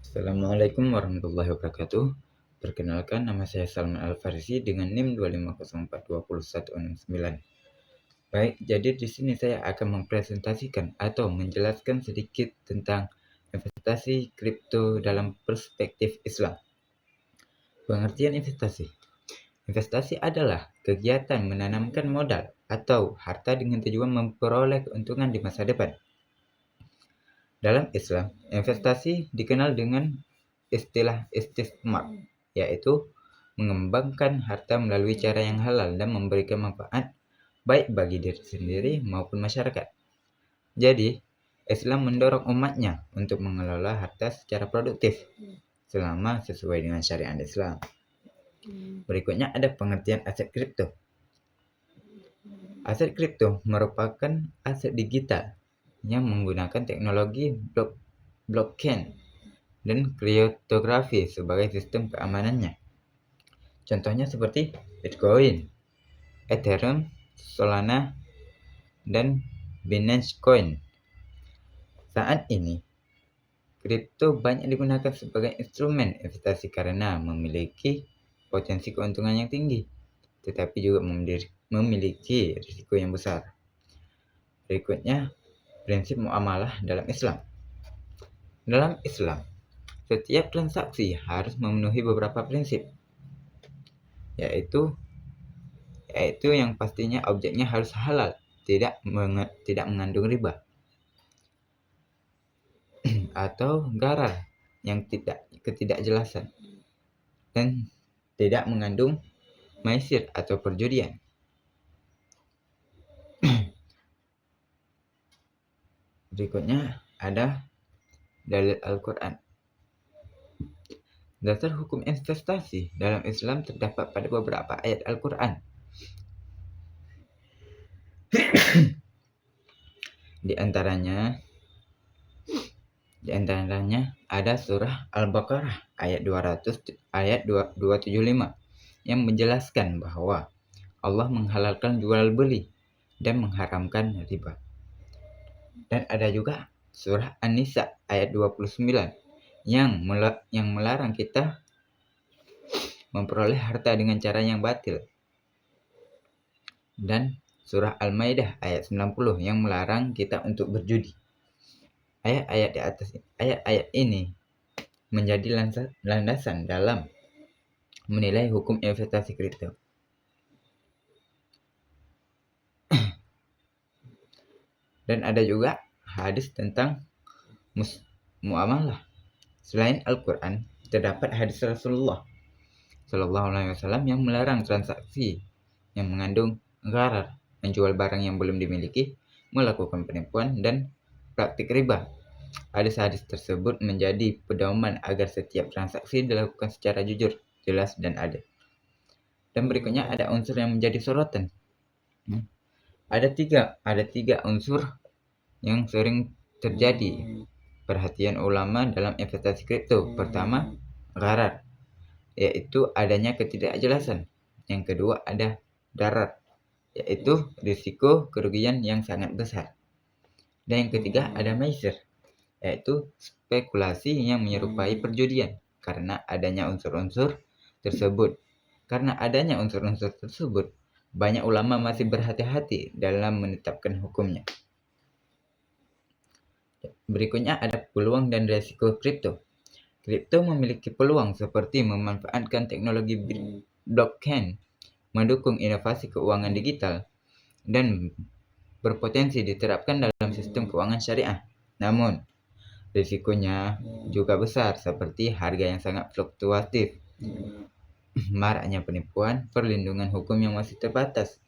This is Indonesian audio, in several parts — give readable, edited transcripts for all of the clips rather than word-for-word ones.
Assalamualaikum warahmatullahi wabarakatuh. Perkenalkan, nama saya Salman Al-Farisi dengan NIM 250420169. Baik, jadi di sini saya akan mempresentasikan atau menjelaskan sedikit tentang investasi kripto dalam perspektif Islam. Pengertian investasi. Investasi adalah kegiatan menanamkan modal atau harta dengan tujuan memperoleh keuntungan di masa depan. Dalam Islam, investasi dikenal dengan istilah istismar, yaitu mengembangkan harta melalui cara yang halal dan memberikan manfaat baik bagi diri sendiri maupun masyarakat. Jadi, Islam mendorong umatnya untuk mengelola harta secara produktif selama sesuai dengan syariat Islam. Berikutnya ada pengertian aset kripto. Aset kripto merupakan aset digital yang menggunakan teknologi blockchain dan kriptografi sebagai sistem keamanannya. Contohnya seperti Bitcoin, Ethereum, Solana, dan Binance Coin. Saat ini, kripto banyak digunakan sebagai instrumen investasi karena memiliki potensi keuntungan yang tinggi, tetapi juga memiliki risiko yang besar. Berikutnya, prinsip muamalah dalam Islam. Dalam Islam, setiap transaksi harus memenuhi beberapa prinsip, yaitu yang pastinya objeknya harus halal, tidak mengandung riba atau gharar yang ketidakjelasan, dan tidak mengandung maisir atau perjudian. Berikutnya ada dalil Al-Quran. Dasar hukum investasi dalam Islam terdapat pada beberapa ayat Al-Quran. Di antaranya ada surah Al-Baqarah ayat 275 yang menjelaskan bahwa Allah menghalalkan jual beli dan mengharamkan riba. Dan ada juga surah An-Nisa ayat 29 yang melarang kita memperoleh harta dengan cara yang batil. Dan surah Al-Maidah ayat 90 yang melarang kita untuk berjudi. Ayat-ayat ini menjadi landasan dalam menilai hukum investasi kripto. Dan ada juga hadis tentang muamalah. Selain Al-Quran, terdapat hadis Rasulullah SAW yang melarang transaksi yang mengandung gharar, menjual barang yang belum dimiliki, melakukan penipuan, dan praktik riba. Hadis-hadis tersebut menjadi pedoman agar setiap transaksi dilakukan secara jujur, jelas, dan adil. Dan berikutnya ada unsur yang menjadi sorotan. Ada tiga unsur yang sering terjadi perhatian ulama dalam investasi kripto. Pertama, gharar, yaitu adanya ketidakjelasan. Yang kedua ada darar, yaitu risiko kerugian yang sangat besar. Dan yang ketiga ada maisir, yaitu spekulasi yang menyerupai perjudian. Karena adanya unsur-unsur tersebut, banyak ulama masih berhati-hati dalam menetapkan hukumnya. Berikutnya ada peluang dan risiko kripto. Kripto memiliki peluang seperti memanfaatkan teknologi blockchain, mendukung inovasi keuangan digital, dan berpotensi diterapkan dalam sistem keuangan syariah. Namun, risikonya juga besar seperti harga yang sangat fluktuatif, maraknya penipuan, perlindungan hukum yang masih terbatas,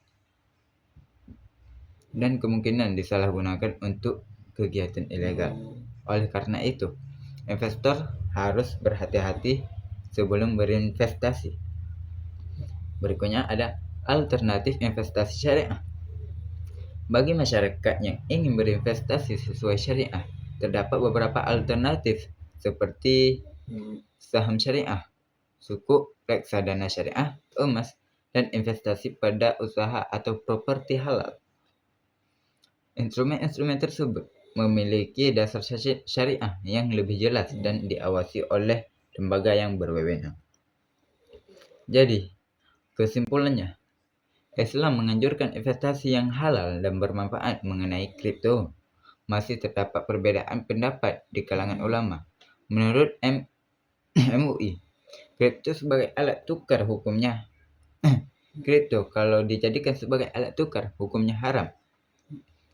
dan kemungkinan disalahgunakan untuk kegiatan ilegal. Oleh karena itu, investor harus berhati-hati sebelum berinvestasi. Berikutnya ada alternatif investasi syariah. Bagi masyarakat yang ingin berinvestasi sesuai syariah, terdapat beberapa alternatif seperti saham syariah, sukuk, reksadana syariah, emas, dan investasi pada usaha atau properti halal. Instrumen-instrumen tersebut memiliki dasar syariah yang lebih jelas dan diawasi oleh lembaga yang berwenang. Jadi, kesimpulannya, Islam menganjurkan investasi yang halal dan bermanfaat mengenai kripto. Masih terdapat perbedaan pendapat di kalangan ulama. Menurut MUI, kripto sebagai alat tukar hukumnya kripto kalau dijadikan sebagai alat tukar hukumnya haram.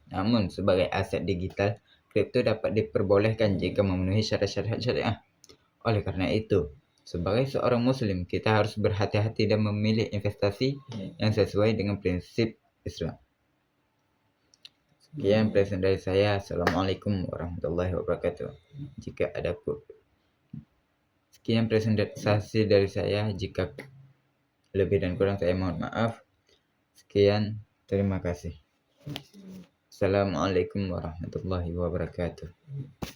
Namun sebagai aset digital, kripto dapat diperbolehkan jika memenuhi syarat-syarat syariah. Oleh karena itu, sebagai seorang muslim, kita harus berhati-hati dan memilih investasi yang sesuai dengan prinsip Islam. Sekian presentasi dari saya. Assalamualaikum warahmatullahi wabarakatuh. Sekian presentasi dari saya. Jika lebih dan kurang saya mohon maaf. Sekian, terima kasih. Assalamualaikum warahmatullahi wabarakatuh.